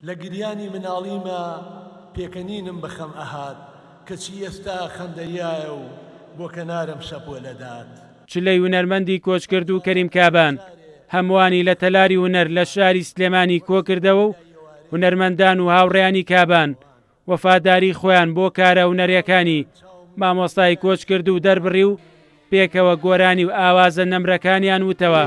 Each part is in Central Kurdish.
لە گریانی مناڵیمە پێکەنینم بەخەم ئەهات کەچی ئێستا خەندەیایە و بۆ کەنارم شەپۆ لەدات. چلەی هونەرمەندی کۆچکرد و کەریم کابان هەمووانی لە تەلاری هونەر لە شاری سلێمانی کۆکردەوە و هونەرمەندان و هاوڕێیانی کابان وەفاداری خۆیان بۆ کارە هونەریەکانی مامۆستای کۆچکرد و دەربڕی و پێکەوە گۆرانی و ئاوازە نەمرەکانیان وتەوە.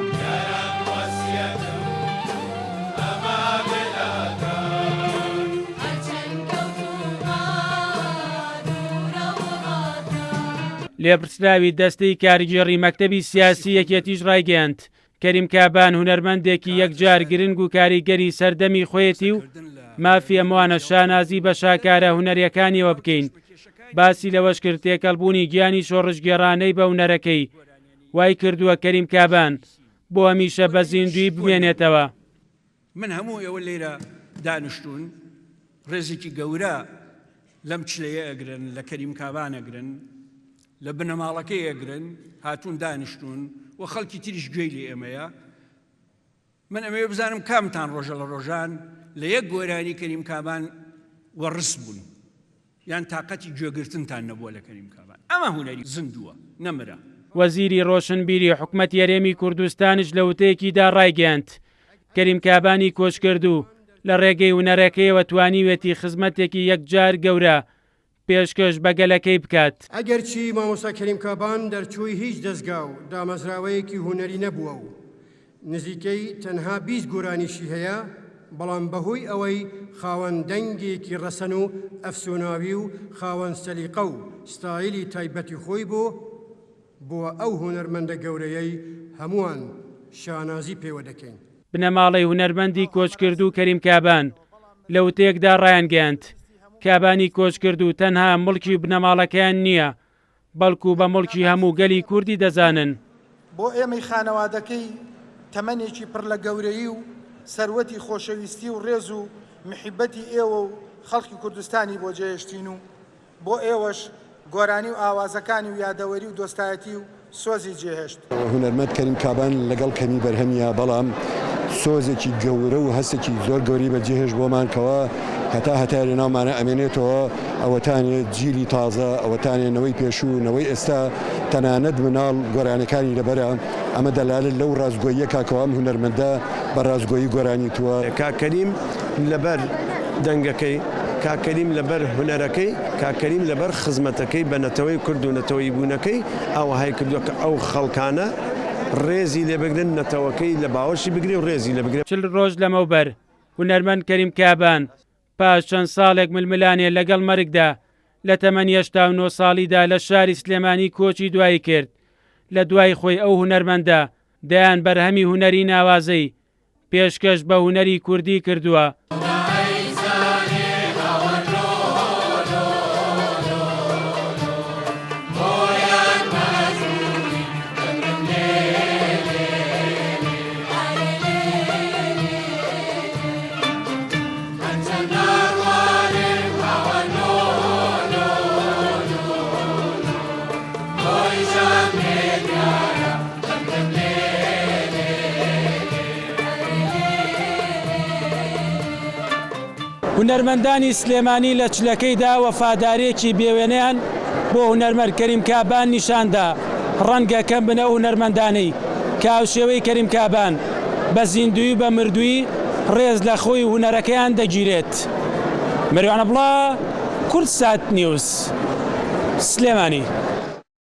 لێپرسراوی دەستەی کاریگەڕی مەکتەبی سیاسی یەکێتیش ڕایگەیاند کەریم کابان هونەرمەندێکی یەکجار گرنگ و کاریگەری سەردەمی خۆیەتی و مافی ئەموانە شانازی بە شاکارە هونەریەکانیەوە بکەین. باسی لەوەش کرد تێکەڵبوونی گیانی شۆڕژگێڕانەی بە هونەرەکەی وای کردووە کەریم کابان بۆ هەمیشە بە زیندوی بمێنێتەوە. من هەموو ئێوە لێرە دانیشتوون ڕێزێکی گەورە لەم چلەیە ئەگرن لە کەریم کابان ئەگرن لە بنەماڵەکەی ئەگرن هاتوون دانیشتوون و خەڵکی تریش گوێی لێ ئێمەیە. من ئەمەوێ بزانم کامتان ڕۆژە لە ڕۆژان لە یەک گۆرانی کەریم کابان وەڕس بوون یان تااقەتی گوێگرتنتان نەبووە لە کەریم کابان. ئەمە هونەری زیندووە نەمرە. وەزیری ڕۆشنبیری حکومەت یەرێمی کوردستانیش لە وتەیەکیدا ڕایگەیاند کەریم کابانی کۆچکرد و لە ڕێگەی هونەرەکەیەوە توانیوێتی خزمەتێکی یەکجار گەورە پێشکەش بەگەلەکەی بکات. ئەگەرچی مامۆستا کەریم کابان دەرچووی هیچ دەستگا و دامەزراوەیەکی هونەری نەبووە و نزیکەی تەنها 20 گۆرانیشی هەیە، بەڵام بەهۆی ئەوەی خاوەن دەنگێکی ڕەسەن و ئەفسۆناوی و خاوەن سەلیقە و ستایلی تایبەتی خۆی بۆ ئەو هونەرمەندە گەورەیەی هەمووان شانازی پێوە دەکەین. بنەماڵەی هونەرمەندی کۆچکرد و کەریم کابان لە وتەیەکدا ڕایانگەیاند کابانی کۆچکرد و تەنها مڵکی بنەماڵەکەیان نییە بەڵکو بە مڵکی هەموو گەلی کوردی دەزانن. بۆ ئێمەی خانەوادەکەی تەمەنێکی پڕ لە گەورەی و سەروەتی خۆشەویستی و ڕێز و محیبەتی ئێوە و خەڵکی کوردستانی بۆ جێهێشتین و بۆ ئێوەش گۆرانی و ئاوازەکانی و یادەوەری و دۆستایەتی و سۆزی جێهێشت. هونەرمەند کەریم کابان لەگەڵ کەمی بەرهەمیە، بەڵام سۆزێکی گەورە و هەستێکی زۆر گەوری بەجێهێشت بۆمانکەوە هەتا لە ناومانە ئەمێنێتەوە. ئەوەتانێت جیلی تازە، ئەوەتانێنەوەی پێشوونەوەی ئێستا تەنانەت مناڵ گۆرانەکانی لەبەرە. ئەمە دەلالت لەو ڕازگۆییە کاکەوام هونەرمەندە بە ڕازگۆیی گۆرانیتووە. کاکەریم لەبەر دەنگەکەی، کاکەریم لەبەر هونەرەکەی، کاکەریم لەبەر خزمەتەکەی بە نەتەوەی کورد و نەتەوەی بوونەکەی ئەوەهای کردووە کە ئەو خەڵکانە ڕێزی لێ بگرن، نەتەوەکەی لە باوەشی بگرێ و ڕێزی لێ بگرێ. 40 ڕۆژ لەمەوبەر هونەرمەند کەریم کابان پاش چەند ساڵێک ململانێ لەگەڵ مەرگدا لە تەمەنی 89 ساڵیدا لە شاری سلێمانی کۆچی دوایی کرد. لە دوای خۆی ئەو هونەرمەندە دەیان بەرهەمی هونەری ناوازەی پێشکەش بە هونەری کوردی کردووە. هونەرمەندانی سلێمانی لە چلەکەیدا وەفادارێکی بێوێنەیان بۆ هونەرمەند کەریم کابان نیشاندا. ڕەنگە کەم بنە هونەرمەندانەی کاوشێوەی کەریم کابان بە زیندوی بە مردووی ڕێز لە خۆی هونەرەکەیان دەگیرێت. مەریوانە بڵا، کورتسات نیوز، سلێمانی.